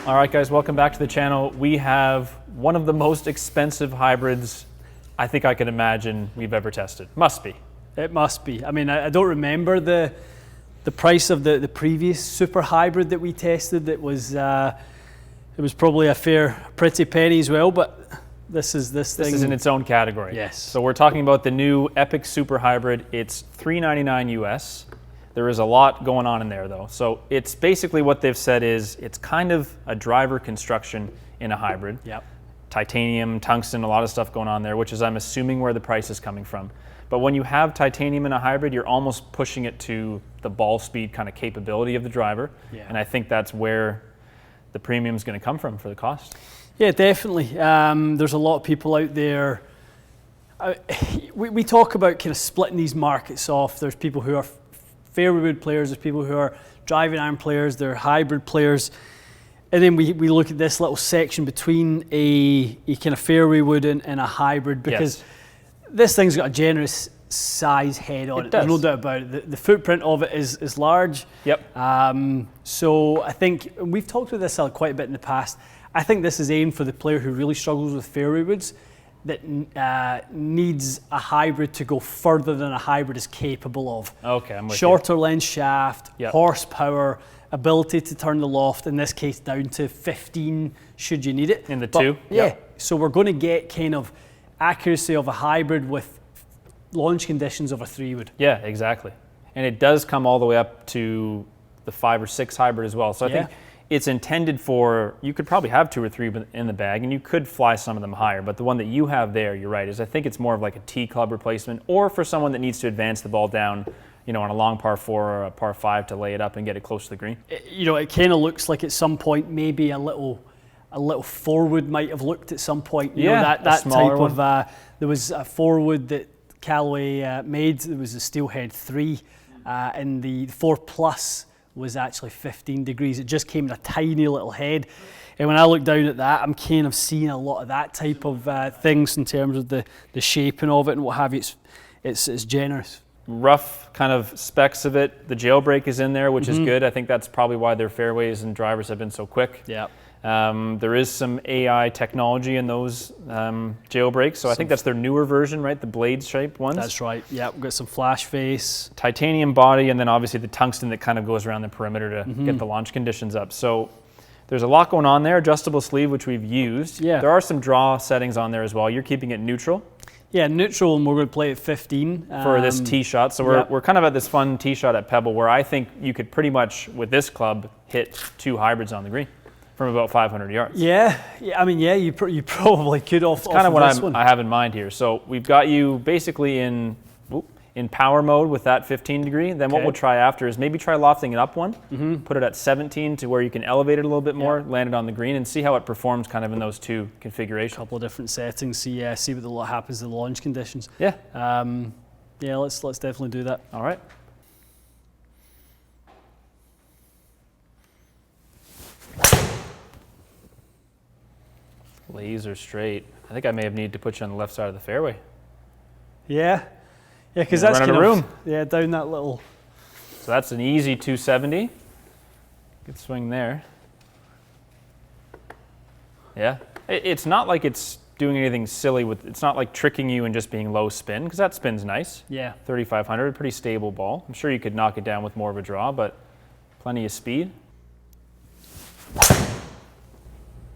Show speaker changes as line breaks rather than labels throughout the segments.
All right, guys, welcome back to the channel. We have one of the most expensive hybrids I think I can imagine we've ever tested. Must be.
It must be. I mean, I don't remember the price of the previous super hybrid that we tested. It was probably a pretty penny as well, but this is
in its own category.
Yes.
So we're talking about the new Epic Super Hybrid. It's $399 US. There is a lot going on in there though. So it's basically what they've said is it's kind of a driver construction in a hybrid.
Yep.
Titanium, tungsten, a lot of stuff going on there, which is I'm assuming where the price is coming from. But when you have titanium in a hybrid, you're almost pushing it to the ball speed kind of capability of the driver. Yeah. And I think that's where the premium is going to come from for the cost. Yeah,
definitely. There's a lot of people out there. We talk about kind of splitting these markets off. There's people who are fairway wood players, there's people who are driving iron players, they're hybrid players. And then we look at this little section between a kind of fairway wood and a hybrid, because this thing's got a generous size head on it. There's no doubt about it. The footprint of it is large.
Yep.
So I think, and we've talked about this quite a bit in the past, I think this is aimed for the player who really struggles with fairway woods, that needs a hybrid to go further than a hybrid is capable of.
Okay, I'm with you.
Shorter length shaft, horsepower, ability to turn the loft, in this case down to 15 should you need it.
In the two?
Yeah, so we're going to get kind of accuracy of a hybrid with launch conditions of a 3-wood.
Yeah, exactly. And it does come all the way up to the 5 or 6 hybrid as well. So I think it's intended for, you could probably have 2 or 3 in the bag, and you could fly some of them higher, but the one that you have there, you're right, is I think it's more of like a tee club replacement, or for someone that needs to advance the ball down, you know, on a long par 4 or a par 5 to lay it up and get it close to the green.
It kind of looks like at some point maybe a little 4-wood might have looked at some point. You know, that type of, there was a 4-wood that Callaway made. There was a Steelhead 3, and the 4 Plus was actually 15 degrees. It just came in a tiny little head. And when I look down at that, I'm kind of seeing a lot of that type of things in terms of the shaping of it and what have you. It's generous.
Rough kind of specs of it. The jailbreak is in there, which is good. I think that's probably why their fairways and drivers have been so quick.
Yeah.
There is some AI technology in those jailbreaks, so I think that's their newer version, right? The blade shaped ones.
That's right. Yeah, we've got some flash face,
titanium body, and then obviously the tungsten that kind of goes around the perimeter to get the launch conditions up. So there's a lot going on there. Adjustable sleeve, which we've used.
Yeah.
There are some draw settings on there as well. You're keeping it neutral.
Yeah, neutral, and we're going to play at 15
for this tee shot. So we're kind of at this fun tee shot at Pebble, where I think you could pretty much with this club hit 2 hybrids on the green from about 500 yards.
Yeah. I mean, you probably could off.
It's kind of what I have in mind here. So we've got you basically in power mode with that 15 degree. Then what we'll try after is maybe try lofting it up one, put it at 17 to where you can elevate it a little bit more, land it on the green, and see how it performs kind of in those 2 configurations.
A couple of different settings. See what happens to the launch conditions.
Yeah.
Let's definitely do that.
All right. Laser straight. I think I may have needed to put you on the left side of the fairway.
Yeah, because that's kind of
room.
Yeah, down that little.
So that's an easy 270. Good swing there. Yeah, it's not like it's doing anything silly with. It's not like tricking you and just being low spin, because that spin's nice.
Yeah,
3,500, pretty stable ball. I'm sure you could knock it down with more of a draw, but plenty of speed.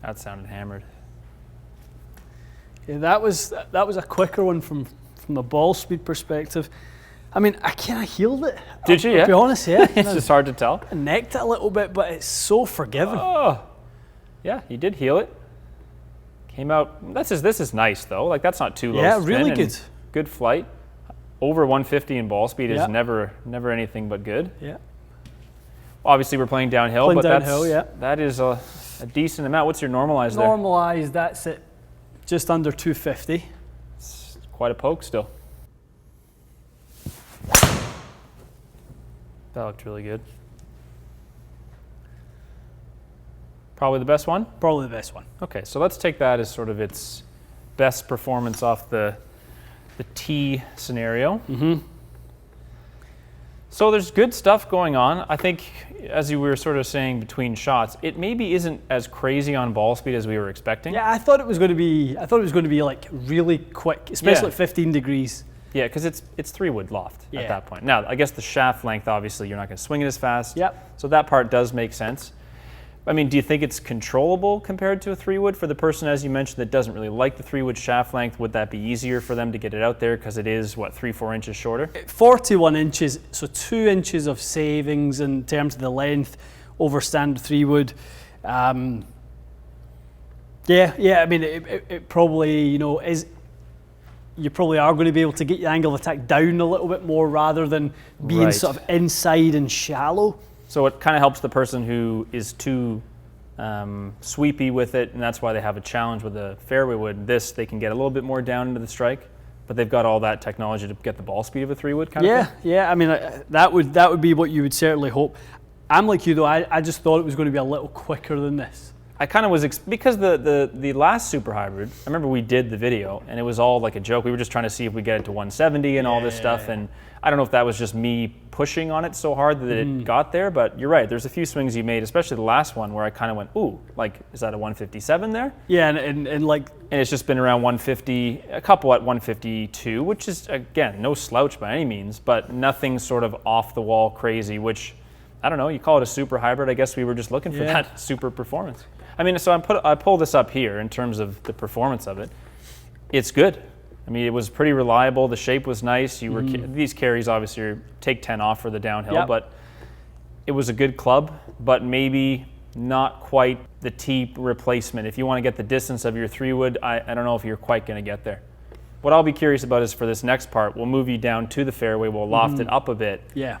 That sounded hammered.
Yeah, that was a quicker one from the ball speed perspective. I mean, I kind of healed it.
Did you? Yeah.
To be honest, yeah.
It's just hard to tell.
I necked it a little bit, but it's so forgiving.
Oh, yeah, you did heal it. Came out. This is nice though. Like that's not too low.
Yeah, really good.
Good flight. Over 150 in ball speed is never anything but good.
Yeah.
Obviously, we're playing downhill, that is a decent amount. What's your normalized there?
Normalized, that's it. Just under 250.
It's quite a poke still. That looked really good. Probably the best one?
Probably the best one.
Okay, so let's take that as sort of its best performance off the tee scenario. So there's good stuff going on. I think, as you were sort of saying between shots, it maybe isn't as crazy on ball speed as we were expecting.
Yeah, I thought it was going to be like really quick, especially at 15 degrees.
Yeah, because it's 3-wood loft at that point. Now, I guess the shaft length, obviously, you're not going to swing it as fast.
Yep.
So that part does make sense. I mean, do you think it's controllable compared to a 3-wood for the person, as you mentioned, that doesn't really like the 3-wood shaft length? Would that be easier for them to get it out there because it is, 3-4 inches shorter?
41 inches, so 2 inches of savings in terms of the length over standard 3-wood. I mean, it probably, is. You probably are going to be able to get your angle of attack down a little bit more rather than being sort of inside and shallow.
So it kind of helps the person who is too sweepy with it, and that's why they have a challenge with a fairway wood. This, they can get a little bit more down into the strike, but they've got all that technology to get the ball speed of a 3-wood kind of thing. Yeah. I mean,
that would be what you would certainly hope. I'm like you though. I just thought it was going to be a little quicker than this.
I kind of was, because the last Super Hybrid, I remember we did the video, and it was all like a joke. We were just trying to see if we get it to 170 and all this stuff, and I don't know if that was just me pushing on it so hard that it got there, but you're right. There's a few swings you made, especially the last one, where I kind of went, ooh, like, is that a 157 there?
Yeah, and
it's just been around 150, a couple at 152, which is, again, no slouch by any means, but nothing sort of off the wall crazy, which, I don't know, you call it a Super Hybrid. I guess we were just looking for that super performance. I mean, so I pull this up here in terms of the performance of it. It's good. I mean, it was pretty reliable. The shape was nice. You were these carries obviously take 10 off for the downhill, but it was a good club, but maybe not quite the tee replacement. If you want to get the distance of your 3-wood, I don't know if you're quite going to get there. What I'll be curious about is for this next part, we'll move you down to the fairway. We'll loft it up a bit.
Yeah.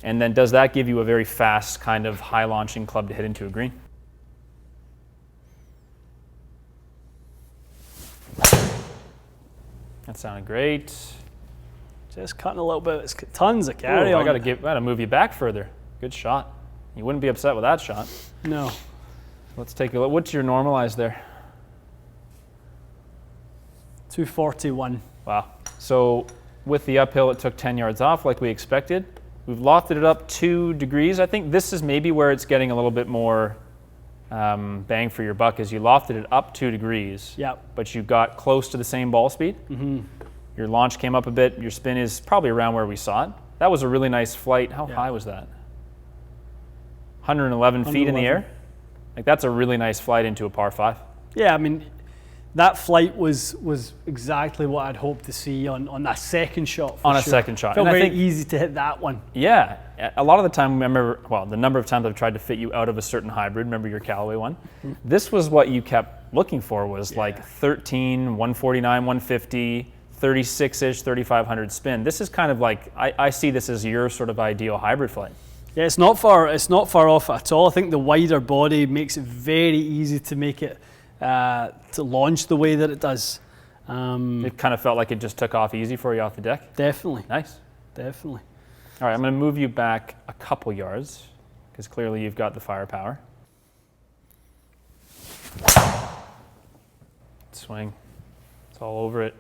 And then does that give you a very fast kind of high launching club to hit into a green? That sounded great.
Just cutting a little bit. It's tons of carry on.
I gotta move you back further. Good shot. You wouldn't be upset with that shot.
No.
Let's take a look. What's your normalized there?
241.
Wow. So with the uphill, it took 10 yards off like we expected. We've lofted it up 2 degrees. I think this is maybe where it's getting a little bit more bang for your buck, is you lofted it up 2 degrees, but you got close to the same ball speed. Your launch came up a bit. Your spin is probably around where we saw it. That was a really nice flight. How high was that? 111 feet in the air. Like, that's a really nice flight into a par 5.
Yeah, I mean, that flight was exactly what I'd hoped to see on that second shot.
On a second shot.
Felt very easy to hit that one.
Yeah. A lot of the time, the number of times I've tried to fit you out of a certain hybrid, remember your Callaway one? This was what you kept looking for, was like 13, 149, 150, 36-ish, 3,500 spin. This is kind of like, I see this as your sort of ideal hybrid flight.
Yeah, it's not far off at all. I think the wider body makes it very easy to make it to launch the way that it does.
It kind of felt like it just took off easy for you off the deck.
Definitely.
Nice.
Definitely.
All right, I'm going to move you back a couple yards because clearly you've got the firepower. Swing. It's all over it.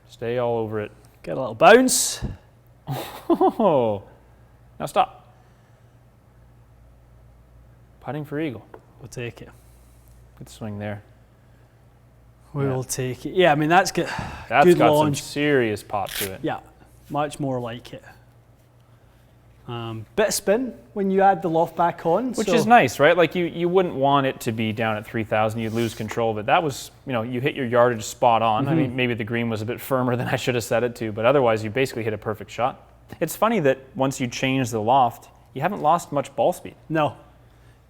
Stay all over it.
Get a little bounce.
Oh. Now stop. Putting for eagle.
We'll take it.
Good swing there.
We will take it. Yeah, I mean, that's good.
That's
good
got
launch.
Some serious pop to it.
Yeah, much more like it. Bit of spin when you add the loft back on.
Which is nice, right? Like, you wouldn't want it to be down at 3,000. You'd lose control of it. That was, you hit your yardage spot on. I mean, maybe the green was a bit firmer than I should have set it to, but otherwise you basically hit a perfect shot. It's funny that once you change the loft, you haven't lost much ball speed.
No,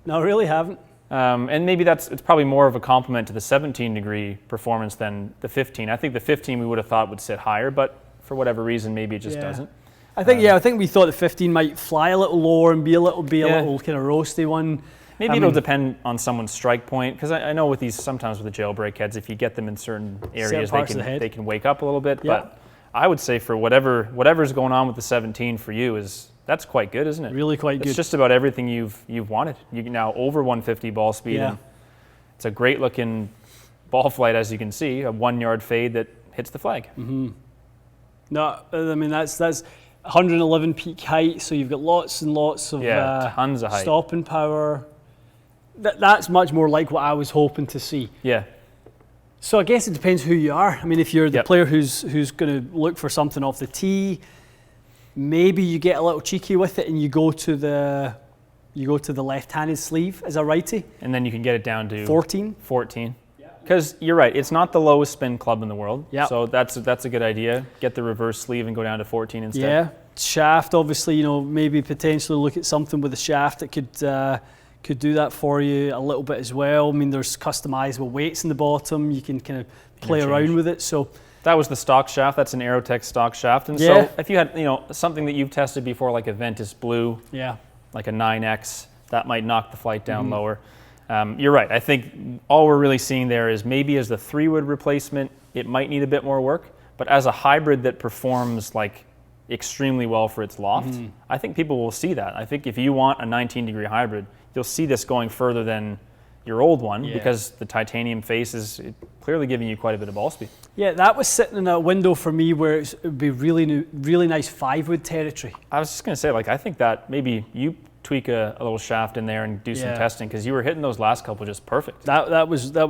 really haven't.
And maybe it's probably more of a compliment to the 17-degree performance than the 15. I think the 15 we would have thought would sit higher, but for whatever reason, maybe it just doesn't.
I think we thought the 15 might fly a little lower and be a little kind of roasty one.
Maybe it'll depend on someone's strike point, because I know with these, sometimes with the jailbreak heads, if you get them in certain areas, they can wake up a little bit. Yeah. But I would say for whatever's going on with the 17 for you, that's quite good, isn't it?
Really quite good.
It's just about everything you've wanted. You can now over 150 ball speed.
Yeah.
And it's a great looking ball flight, as you can see, a 1-yard fade that hits the flag.
No, I mean that's 111 peak height, so you've got lots and lots of
tons of height.
Stopping power. That's much more like what I was hoping to see.
Yeah.
So I guess it depends who you are. I mean, if you're the player who's going to look for something off the tee, maybe you get a little cheeky with it and you go to the left-handed sleeve as a righty.
And then you can get it down to
14.
Because you're right, it's not the lowest spin club in the world.
Yep.
So that's a good idea. Get the reverse sleeve and go down to 14 instead.
Yeah. Shaft, obviously, maybe potentially look at something with a shaft that could do that for you a little bit as well. I mean, there's customizable weights in the bottom. You can kind of play around with it. So
that was the stock shaft. That's an Aerotech stock shaft. And so if you had, something that you've tested before, like a Ventus Blue, like a 9X, that might knock the flight down lower. You're right. I think all we're really seeing there is maybe as the 3-wood replacement, it might need a bit more work. But as a hybrid that performs like extremely well for its loft, I think people will see that. I think if you want a 19-degree hybrid, you'll see this going further than your old one because the titanium face is clearly giving you quite a bit of ball speed. Yeah,
that was sitting in a window for me where it would be really nice 5-wood territory.
I was just going to say, I think that maybe you tweak a little shaft in there and do some testing, because you were hitting those last couple just perfect.
That was by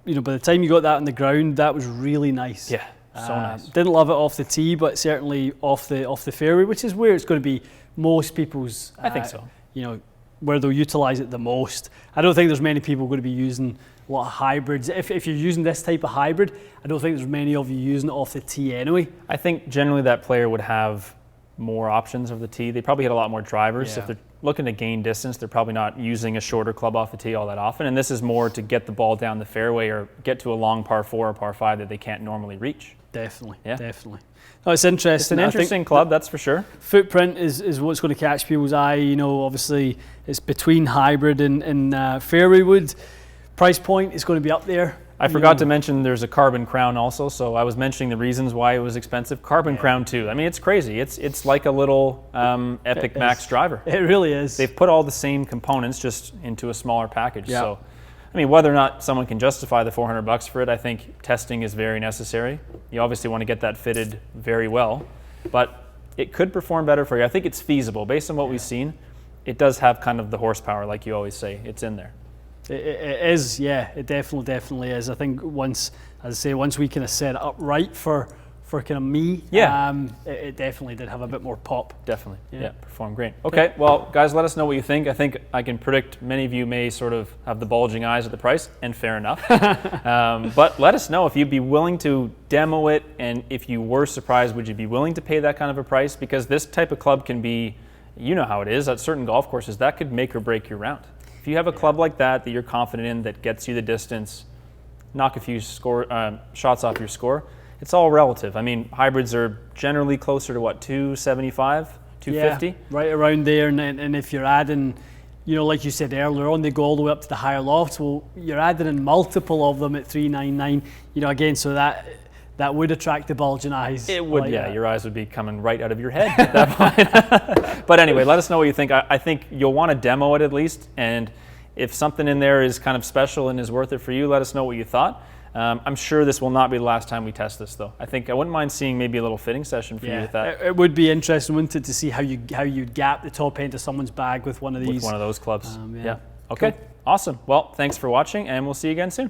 the time you got that on the ground, that was really nice.
Yeah, so nice.
Didn't love it off the tee, but certainly off the fairway, which is where it's going to be most people's.
I think so.
Where they'll utilize it the most. I don't think there's many people going to be using a lot of hybrids. If you're using this type of hybrid, I don't think there's many of you using it off the tee anyway.
I think generally that player would have more options of the tee. They probably hit a lot more drivers. If they're looking to gain distance, they're probably not using a shorter club off the tee all that often. And this is more to get the ball down the fairway or get to a long par 4 or par 5 that they can't normally reach.
Definitely. No, it's interesting.
It's an interesting club, that's for sure.
Footprint is what's going to catch people's eye. Obviously it's between hybrid and fairway wood. Price point is going to be up there.
I forgot to mention there's a carbon crown also, so I was mentioning the reasons why it was expensive. Carbon crown too. I mean, it's crazy. It's like a little Epic Max driver.
It really is.
They've put all the same components just into a smaller package. So, I mean, whether or not someone can justify the $400 for it, I think testing is very necessary. You obviously want to get that fitted very well, but it could perform better for you. I think it's feasible. Based on what we've seen, it does have kind of the horsepower, like you always say. It's in there.
It is, it definitely is. I think once we kind of set it up right for kind of me, it definitely did have a bit more pop.
Definitely, performed great. Okay, well, guys, let us know what you think. I think I can predict many of you may sort of have the bulging eyes at the price, and fair enough. But let us know if you'd be willing to demo it, and if you were surprised, would you be willing to pay that kind of a price? Because this type of club can be, you know how it is, at certain golf courses, that could make or break your round. If you have a club like that you're confident in, that gets you the distance, knock a few shots off your score, it's all relative. I mean, hybrids are generally closer to what, 275, 250?
Yeah, right around there. And if you're adding, like you said earlier on, they go all the way up to the higher lofts. Well, you're adding in multiple of them at 399. Again, so that would attract the bulging eyes.
It would, your eyes would be coming right out of your head at that point. But anyway, let us know what you think. I think you'll want to demo it at least, and if something in there is kind of special and is worth it for you, let us know what you thought. I'm sure this will not be the last time we test this, though. I think I wouldn't mind seeing maybe a little fitting session for you with that.
It would be interesting, wouldn't it, to see how you'd gap the top end of someone's bag with one of these.
With one of those clubs. Okay, cool. Awesome. Well, thanks for watching, and we'll see you again soon.